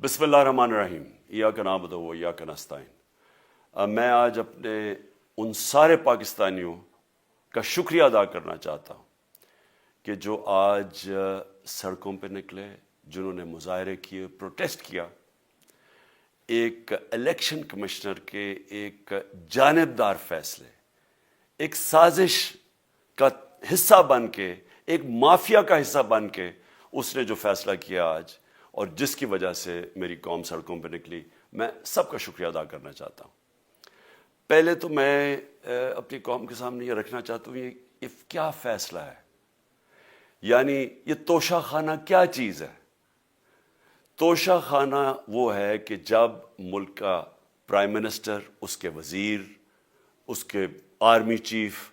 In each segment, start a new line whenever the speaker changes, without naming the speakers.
بسم اللہ الرحمن الرحیم ایاک نعبد و ایاک نستعین۔ میں آج اپنے ان سارے پاکستانیوں کا شکریہ ادا کرنا چاہتا ہوں کہ جو آج سڑکوں پہ نکلے، جنہوں نے مظاہرے کیے، پروٹیسٹ کیا، ایک الیکشن کمشنر کے ایک جانبدار فیصلے، ایک سازش کا حصہ بن کے، ایک مافیا کا حصہ بن کے اس نے جو فیصلہ کیا آج، اور جس کی وجہ سے میری قوم سڑکوں پہ نکلی، میں سب کا شکریہ ادا کرنا چاہتا ہوں۔ پہلے تو میں اپنی قوم کے سامنے یہ رکھنا چاہتا ہوں یہ کیا فیصلہ ہے، یعنی یہ توشہ خانہ کیا چیز ہے؟ توشہ خانہ وہ ہے کہ جب ملک کا پرائم منسٹر، اس کے وزیر، اس کے آرمی چیف،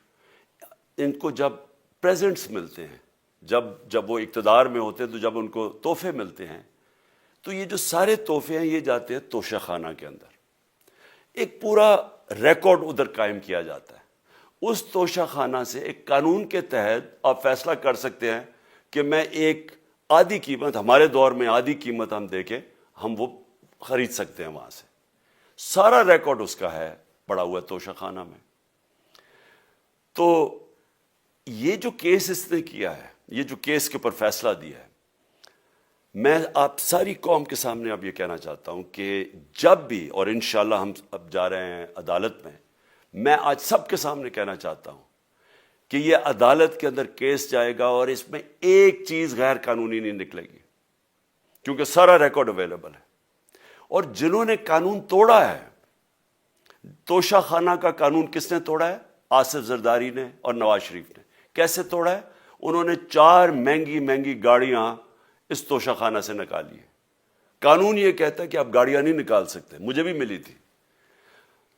ان کو جب پریزنٹس ملتے ہیں، جب وہ اقتدار میں ہوتے ہیں، تو جب ان کو تحفے ملتے ہیں، تو یہ جو سارے تحفے ہیں یہ جاتے ہیں توشہ خانہ کے اندر۔ ایک پورا ریکارڈ ادھر قائم کیا جاتا ہے۔ اس توشہ خانہ سے ایک قانون کے تحت آپ فیصلہ کر سکتے ہیں کہ میں ایک آدھی قیمت، ہمارے دور میں آدھی قیمت ہم دے کے ہم وہ خرید سکتے ہیں وہاں سے۔ سارا ریکارڈ اس کا ہے پڑا ہوا ہے توشہ خانہ میں۔ تو یہ جو کیس اس نے کیا ہے، یہ جو کیس کے اوپر فیصلہ دیا ہے، میں آپ ساری قوم کے سامنے اب یہ کہنا چاہتا ہوں کہ جب بھی، اور انشاءاللہ ہم اب جا رہے ہیں عدالت میں آج سب کے سامنے کہنا چاہتا ہوں کہ یہ عدالت کے اندر کیس جائے گا اور اس میں ایک چیز غیر قانونی نہیں نکلے گی، کیونکہ سارا ریکارڈ اویلیبل ہے۔ اور جنہوں نے قانون توڑا ہے، توشہ خانہ کا قانون کس نے توڑا ہے؟ آصف زرداری نے اور نواز شریف نے۔ کیسے توڑا ہے؟ انہوں نے 4 مہنگی گاڑیاں اس توشہ خانہ سے نکالی ہے۔ قانون یہ کہتا ہے کہ آپ گاڑیاں نہیں نکال سکتے، مجھے بھی ملی تھی۔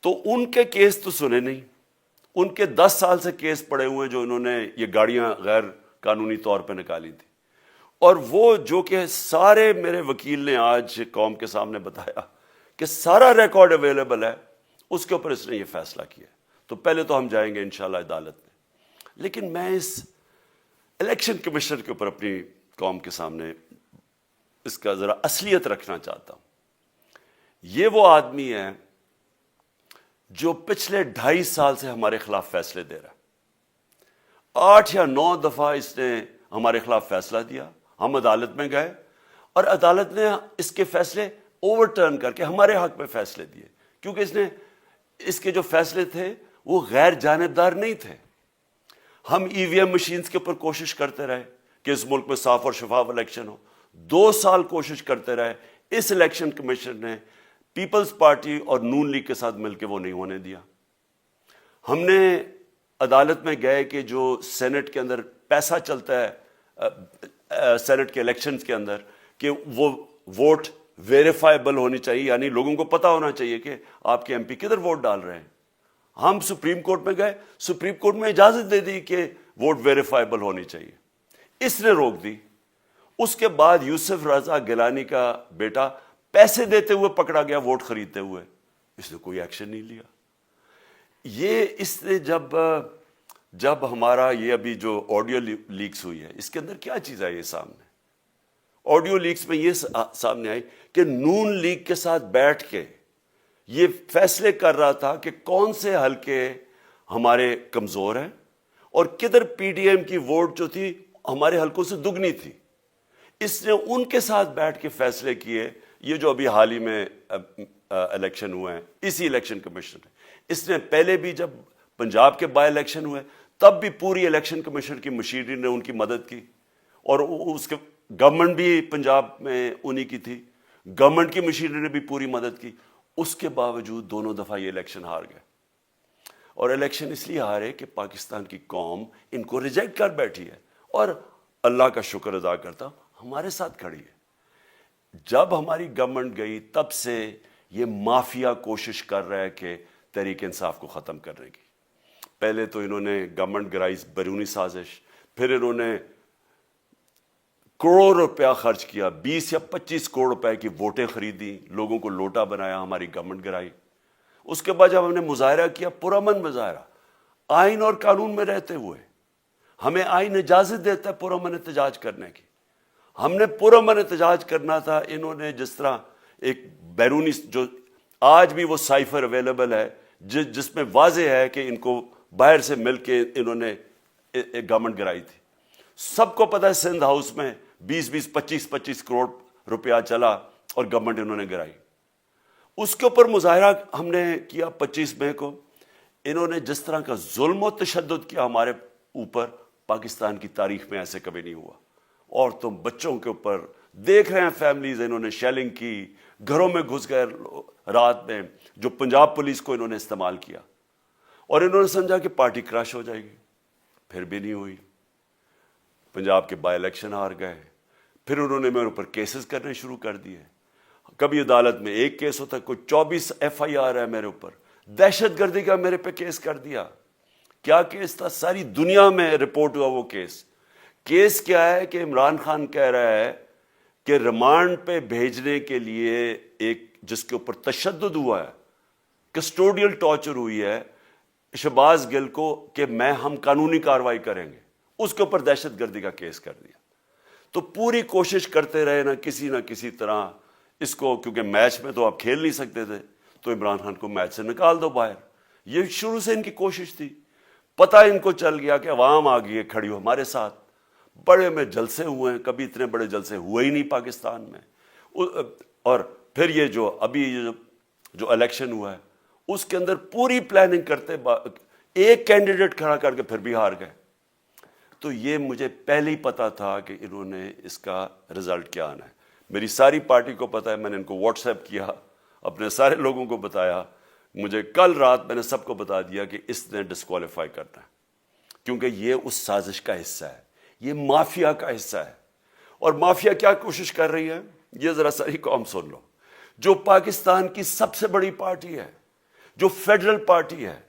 تو ان کے کیس تو سنے نہیں، ان کے 10 سال سے کیس پڑے ہوئے جو انہوں نے یہ گاڑیاں غیر قانونی طور پہ نکالی تھی۔ اور وہ جو کہ سارے میرے وکیل نے آج قوم کے سامنے بتایا کہ سارا ریکارڈ اویلیبل ہے، اس کے اوپر اس نے یہ فیصلہ کیا۔ تو پہلے تو ہم جائیں گے انشاءاللہ عدالت میں، لیکن میں اس الیکشن کمیشنر کے اوپر اپنی قوم کے سامنے اس کا ذرا اصلیت رکھنا چاہتا ہوں۔ یہ وہ آدمی ہے جو پچھلے 2.5 سال سے ہمارے خلاف فیصلے دے رہا ہے۔ 8 یا 9 دفعہ اس نے ہمارے خلاف فیصلہ دیا، ہم عدالت میں گئے اور عدالت نے اس کے فیصلے اوور ٹرن کر کے ہمارے حق میں فیصلے دیے، کیونکہ اس کے جو فیصلے تھے وہ غیر جانبدار نہیں تھے۔ ہم ای وی ایم مشینز کے اوپر کوشش کرتے رہے کہ اس ملک میں صاف اور شفاف الیکشن ہو، 2 سال کوشش کرتے رہے۔ اس الیکشن کمیشن نے پیپلز پارٹی اور نون لیگ کے ساتھ مل کے وہ نہیں ہونے دیا۔ ہم نے عدالت میں گئے کہ جو سینٹ کے اندر پیسہ چلتا ہے، سینٹ کے الیکشنز کے اندر، کہ وہ ووٹ ویریفائبل ہونی چاہیے، یعنی لوگوں کو پتہ ہونا چاہیے کہ آپ کے ایم پی کدھر ووٹ ڈال رہے ہیں۔ ہم سپریم کورٹ میں گئے، سپریم کورٹ میں اجازت دے دی کہ ووٹ ویریفائبل ہونی چاہیے، اس نے روک دی۔ اس کے بعد یوسف رضا گیلانی کا بیٹا پیسے دیتے ہوئے پکڑا گیا ووٹ خریدتے ہوئے، اس نے کوئی ایکشن نہیں لیا۔ یہ اس نے جب ہمارا یہ ابھی جو آڈیو لیکس ہوئی ہے، اس کے اندر کیا چیز آئی ہے سامنے؟ آڈیو لیکس میں یہ سامنے آئی کہ نون لیگ کے ساتھ بیٹھ کے یہ فیصلے کر رہا تھا کہ کون سے حلقے ہمارے کمزور ہیں اور کدھر پی ڈی ایم کی ووٹ جو تھی ہمارے حلقوں سے دگنی تھی۔ اس نے ان کے ساتھ بیٹھ کے فیصلے کیے۔ یہ جو ابھی حال ہی میں الیکشن ہوئے ہیں، اسی الیکشن کمیشن نے، اس نے پہلے بھی جب پنجاب کے بائی الیکشن ہوئے تب بھی پوری الیکشن کمیشن کی مشینری نے ان کی مدد کی، اور اس کے گورنمنٹ بھی پنجاب میں انہی کی تھی، گورنمنٹ کی مشینری نے بھی پوری مدد کی۔ اس کے باوجود دونوں دفعہ یہ الیکشن ہار گئے، اور الیکشن اس لیے ہارے کہ پاکستان کی قوم ان کو ریجیکٹ کر بیٹھی ہے، اور اللہ کا شکر ادا کرتا ہوں ہمارے ساتھ کھڑی ہے۔ جب ہماری گورنمنٹ گئی تب سے یہ مافیا کوشش کر رہا ہے کہ تحریک انصاف کو ختم کرنے کی۔ پہلے تو انہوں نے گورنمنٹ گرائی بیرونی سازش، پھر انہوں نے کروڑ روپیہ خرچ کیا، 20 یا 25 کروڑ روپے کی ووٹیں خریدی، لوگوں کو لوٹا بنایا، ہماری گورنمنٹ گرائی۔ اس کے بعد جب ہم نے مظاہرہ کیا، پرامن مظاہرہ، آئین اور قانون میں رہتے ہوئے، ہمیں آئین اجازت دیتا ہے پرامن احتجاج کرنے کی، ہم نے پرامن احتجاج کرنا تھا۔ انہوں نے جس طرح ایک بیرونی جو آج بھی وہ سائفر اویلیبل ہے جس میں واضح ہے کہ ان کو باہر سے مل کے انہوں نے ایک گورنمنٹ گرائی تھی. سب کو پتہ ہے سندھ ہاؤس میں 25 کروڑ روپیہ چلا اور گورنمنٹ انہوں نے گرائی. اس کے اوپر مظاہرہ ہم نے کیا 25 مئی کو. انہوں نے جس طرح کا ظلم و تشدد کیا ہمارے اوپر پاکستان کی تاریخ میں ایسے کبھی نہیں ہوا. عورتوں بچوں کے اوپر دیکھ رہے ہیں فیملیز, انہوں نے شیلنگ کی, گھروں میں گھس گئے رات میں, جو پنجاب پولیس کو انہوں نے استعمال کیا, اور انہوں نے سمجھا کہ پارٹی کراش ہو جائے گی. پھر بھی نہیں ہوئی. پنجاب کے بائی الیکشن ہار گئے. پھر انہوں نے میرے اوپر کیسز کرنے شروع کر دیے. کبھی عدالت میں ایک کیس ہوتا, کوئی 24 FIR ہے میرے اوپر. دہشت گردی کا میرے پہ کیس کر دیا. کیا کیس تھا؟ ساری دنیا میں رپورٹ ہوا وہ کیس. کیس کیا ہے کہ عمران خان کہہ رہا ہے کہ ریمانڈ پہ بھیجنے کے لیے ایک جس کے اوپر تشدد ہوا ہے, کسٹوڈیل ٹارچر ہوئی ہے شہباز گل کو, کہ ہم قانونی کارروائی کریں گے, اس کے اوپر دہشت گردی کا کیس کر دیا. تو پوری کوشش کرتے رہے نہ کسی طرح اس کو, کیونکہ میچ میں تو آپ کھیل نہیں سکتے تھے, تو عمران خان کو میچ سے نکال دو باہر. یہ شروع سے ان کی کوشش تھی. پتہ ان کو چل گیا کہ عوام آ گئی ہے کھڑی ہو ہمارے ساتھ. بڑے میں جلسے ہوئے ہیں, کبھی اتنے بڑے جلسے ہوئے ہی نہیں پاکستان میں. اور پھر یہ جو ابھی جو الیکشن ہوا ہے اس کے اندر پوری پلاننگ کرتے ایک کینڈیڈیٹ کھڑا کر کے پھر بھی ہار گئے. تو یہ مجھے پہلے ہی پتا تھا کہ انہوں نے اس کا رزلٹ کیا آنا ہے. میری ساری پارٹی کو پتا ہے, میں نے ان کو واٹس ایپ کیا, اپنے سارے لوگوں کو بتایا. مجھے کل رات میں نے سب کو بتا دیا کہ اس نے ڈسکوالیفائی کرنا ہے, کیونکہ یہ اس سازش کا حصہ ہے, یہ مافیا کا حصہ ہے. اور مافیا کیا کوشش کر رہی ہے یہ ذرا ساری قوم سن لو. جو پاکستان کی سب سے بڑی پارٹی ہے, جو فیڈرل پارٹی ہے,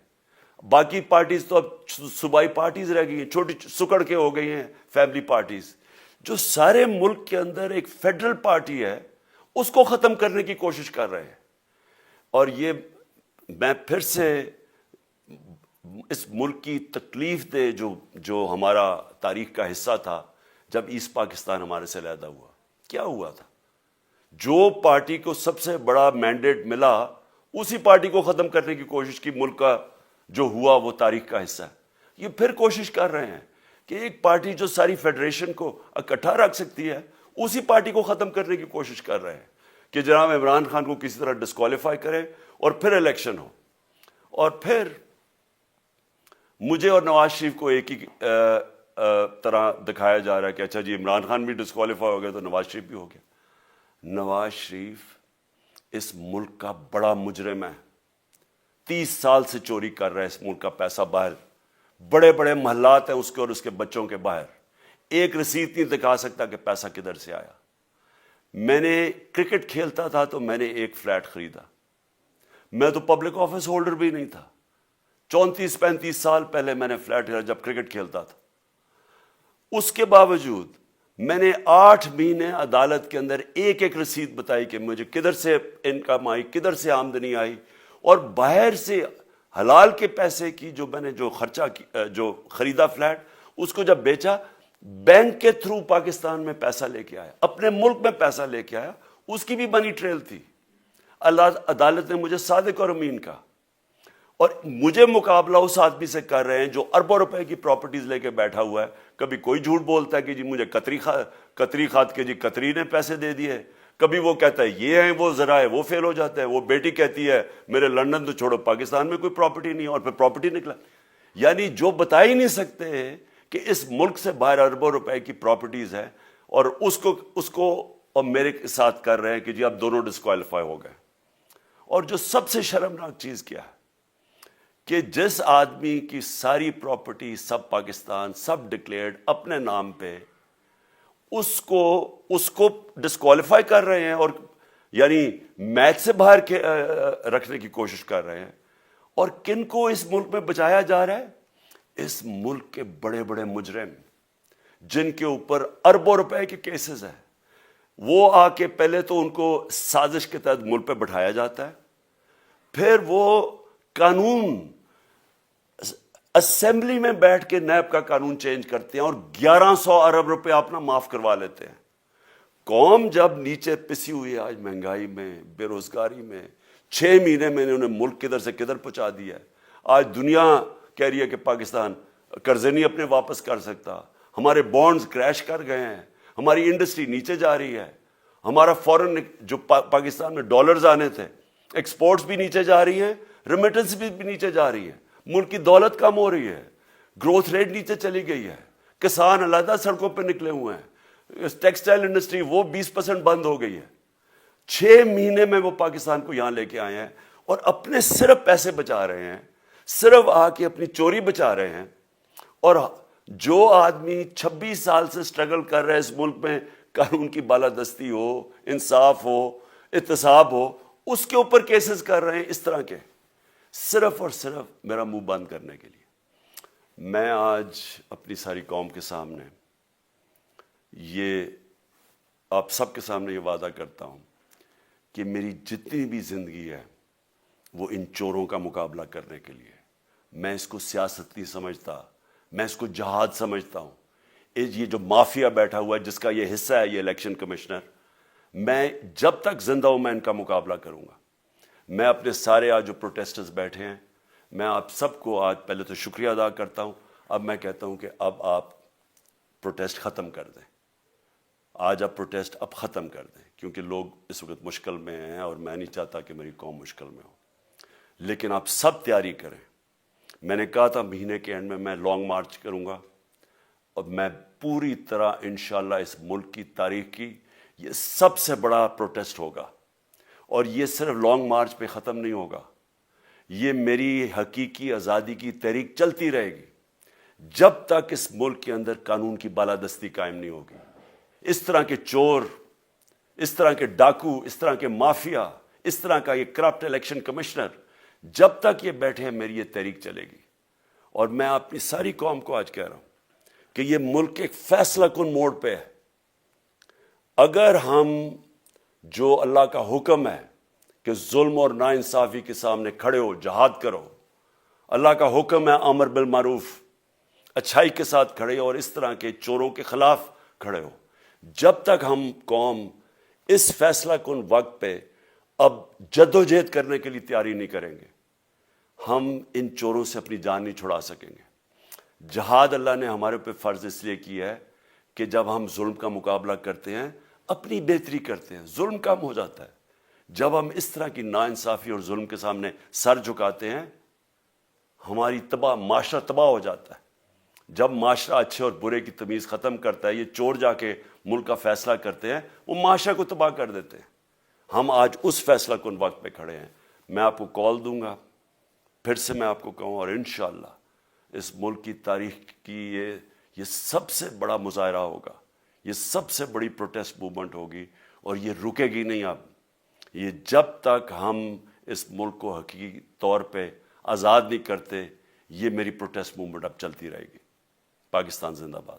باقی پارٹیز تو اب صوبائی پارٹیز رہ گئی ہیں, چھوٹی سکڑ کے ہو گئی ہیں فیملی پارٹیز. جو سارے ملک کے اندر ایک فیڈرل پارٹی ہے اس کو ختم کرنے کی کوشش کر رہے ہیں. اور یہ میں پھر سے اس ملک کی تکلیف دے جو ہمارا تاریخ کا حصہ تھا, جب ایسٹ پاکستان ہمارے سے علیحدہ ہوا, کیا ہوا تھا؟ جو پارٹی کو سب سے بڑا مینڈیٹ ملا اسی پارٹی کو ختم کرنے کی کوشش کی. ملک کا جو ہوا وہ تاریخ کا حصہ ہے. یہ پھر کوشش کر رہے ہیں کہ ایک پارٹی جو ساری فیڈریشن کو اکٹھا رکھ سکتی ہے اسی پارٹی کو ختم کرنے کی کوشش کر رہے ہیں کہ جناب عمران خان کو کسی طرح ڈسکوالیفائی کریں اور پھر الیکشن ہو. اور پھر مجھے اور نواز شریف کو ایک ہی طرح دکھایا جا رہا ہے کہ اچھا جی عمران خان بھی ڈسکوالیفائی ہو گیا تو نواز شریف بھی ہو گیا. نواز شریف اس ملک کا بڑا مجرم ہے. 30 سال سے چوری کر رہا ہے اس ملک کا پیسہ باہر. بڑے بڑے محلات ہیں اس کے اور اس کے بچوں کے باہر. ایک رسید نہیں دکھا سکتا کہ پیسہ کدھر سے آیا. میں نے کرکٹ کھیلتا تھا تو میں نے ایک فلیٹ خریدا. میں تو پبلک آفس ہولڈر بھی نہیں تھا. 34-35 سال پہلے میں نے فلیٹ خریدا جب کرکٹ کھیلتا تھا. اس کے باوجود میں نے 8 مہینے عدالت کے اندر ایک ایک رسید بتائی کہ مجھے کدھر سے انکم آئی, کدھر سے آمدنی آئی, اور باہر سے حلال کے پیسے کی جو میں نے جو خرچہ جو خریدا فلیٹ, اس کو جب بیچا بینک کے تھرو پاکستان میں پیسہ لے کے آیا, اپنے ملک میں پیسہ لے کے آیا, اس کی بھی منی ٹریل تھی. عدالت نے مجھے صادق اور امین کہا, اور مجھے مقابلہ اس آدمی سے کر رہے ہیں جو اربوں روپے کی پراپرٹیز لے کے بیٹھا ہوا ہے. کبھی کوئی جھوٹ بولتا ہے کہ جی مجھے قطری کھاد کے جی قطری نے پیسے دے دیے, کبھی وہ کہتا ہے یہ ہیں وہ ذرائع, وہ فیل ہو جاتا ہے. وہ بیٹی کہتی ہے میرے لندن تو چھوڑو پاکستان میں کوئی پراپرٹی نہیں ہے, اور پھر پراپرٹی نکلا. یعنی جو بتا ہی نہیں سکتے کہ اس ملک سے باہر اربوں روپے کی پراپرٹیز ہیں, اور اس کو اور میرے ساتھ کر رہے ہیں کہ جی آپ دونوں ڈسکوالیفائی ہو گئے. اور جو سب سے شرمناک چیز کیا ہے کہ جس آدمی کی ساری پراپرٹی سب پاکستان سب ڈکلیئرڈ اپنے نام پہ, اس کو ڈسکوالیفائی کر رہے ہیں, اور یعنی میچ سے باہر رکھنے کی کوشش کر رہے ہیں. اور کن کو اس ملک میں بچایا جا رہا ہے؟ اس ملک کے بڑے بڑے مجرم جن کے اوپر اربوں روپے کے کیسز ہیں, وہ آ کے پہلے تو ان کو سازش کے تحت ملک پہ بٹھایا جاتا ہے, پھر وہ قانون اسمبلی میں بیٹھ کے نیب کا قانون چینج کرتے ہیں اور 1100 ارب روپے اپنا معاف کروا لیتے ہیں. قوم جب نیچے پسی ہوئی ہے آج مہنگائی میں، بے روزگاری میں، 6 مہینے میں انہوں نے ملک کدھر سے کدھر پہنچا دیا ہے. آج دنیا کہہ رہی ہے کہ پاکستان قرضے نہیں اپنے واپس کر سکتا، ہمارے بانڈز کریش کر گئے ہیں، ہماری انڈسٹری نیچے جا رہی ہے، ہمارا فورن جو پاکستان میں ڈالرز آنے تھے ایکسپورٹس بھی نیچے جا رہی ہیں، ریمیٹنس بھی نیچے جا رہی ہے، ملک کی دولت کم ہو رہی ہے، گروتھ ریٹ نیچے چلی گئی ہے، کسان علیحدہ سڑکوں پہ نکلے ہوئے ہیں، ٹیکسٹائل انڈسٹری وہ 20% بند ہو گئی ہے. 6 مہینے میں وہ پاکستان کو یہاں لے کے آئے ہیں اور اپنے صرف پیسے بچا رہے ہیں، صرف آ کے اپنی چوری بچا رہے ہیں. اور جو آدمی 26 سال سے سٹرگل کر رہے ہیں اس ملک میں، قانون کی بالادستی ہو، انصاف ہو، احتساب ہو، اس کے اوپر کیسز کر رہے ہیں اس طرح کے، صرف اور صرف میرا منہ بند کرنے کے لیے. میں آج اپنی ساری قوم کے سامنے یہ آپ سب کے سامنے یہ وعدہ کرتا ہوں کہ میری جتنی بھی زندگی ہے وہ ان چوروں کا مقابلہ کرنے کے لیے. میں اس کو سیاست نہیں سمجھتا، میں اس کو جہاد سمجھتا ہوں. یہ جو مافیا بیٹھا ہوا ہے جس کا یہ حصہ ہے یہ الیکشن کمشنر، میں جب تک زندہ ہوں میں ان کا مقابلہ کروں گا. میں اپنے سارے آج جو پروٹیسٹرز بیٹھے ہیں، میں آپ سب کو آج پہلے تو شکریہ ادا کرتا ہوں. اب میں کہتا ہوں کہ اب آپ پروٹیسٹ ختم کر دیں. آج آپ پروٹیسٹ اب ختم کر دیں، کیونکہ لوگ اس وقت مشکل میں ہیں اور میں نہیں چاہتا کہ میری قوم مشکل میں ہو. لیکن آپ سب تیاری کریں. میں نے کہا تھا مہینے کے اینڈ میں لانگ مارچ کروں گا، اور میں پوری طرح انشاءاللہ اس ملک کی تاریخ کی یہ سب سے بڑا پروٹیسٹ ہوگا. اور یہ صرف لانگ مارچ پہ ختم نہیں ہوگا، یہ میری حقیقی آزادی کی تحریک چلتی رہے گی جب تک اس ملک کے اندر قانون کی بالادستی قائم نہیں ہوگی. اس طرح کے چور، اس طرح کے ڈاکو، اس طرح کے مافیا، اس طرح کا یہ کرپٹ الیکشن کمشنر جب تک یہ بیٹھے ہیں میری یہ تحریک چلے گی. اور میں اپنی ساری قوم کو آج کہہ رہا ہوں کہ یہ ملک ایک فیصلہ کن موڑ پہ ہے. اگر ہم جو اللہ کا حکم ہے کہ ظلم اور ناانصافی کے سامنے کھڑے ہو، جہاد کرو، اللہ کا حکم ہے امر بالمعروف، اچھائی کے ساتھ کھڑے ہو اور اس طرح کے چوروں کے خلاف کھڑے ہو، جب تک ہم قوم اس فیصلہ کن وقت پہ اب جدوجہد کرنے کے لیے تیاری نہیں کریں گے، ہم ان چوروں سے اپنی جان نہیں چھڑا سکیں گے. جہاد اللہ نے ہمارے پہ فرض اس لیے کیا ہے کہ جب ہم ظلم کا مقابلہ کرتے ہیں اپنی بہتری کرتے ہیں، ظلم کم ہو جاتا ہے. جب ہم اس طرح کی ناانصافی اور ظلم کے سامنے سر جھکاتے ہیں ہماری معاشرہ تباہ ہو جاتا ہے. جب معاشرہ اچھے اور برے کی تمیز ختم کرتا ہے، یہ چور جا کے ملک کا فیصلہ کرتے ہیں، وہ معاشرہ کو تباہ کر دیتے ہیں. ہم آج اس فیصلہ کن وقت پہ کھڑے ہیں. میں آپ کو کال دوں گا، پھر سے میں آپ کو کہوں، اور انشاءاللہ اس ملک کی تاریخ کی یہ سب سے بڑا مظاہرہ ہوگا، یہ سب سے بڑی پروٹیسٹ موومنٹ ہوگی، اور یہ رکے گی نہیں. اب یہ جب تک ہم اس ملک کو حقیقی طور پہ آزاد نہیں کرتے، یہ میری پروٹیسٹ موومنٹ اب چلتی رہے گی. پاکستان زندہ باد.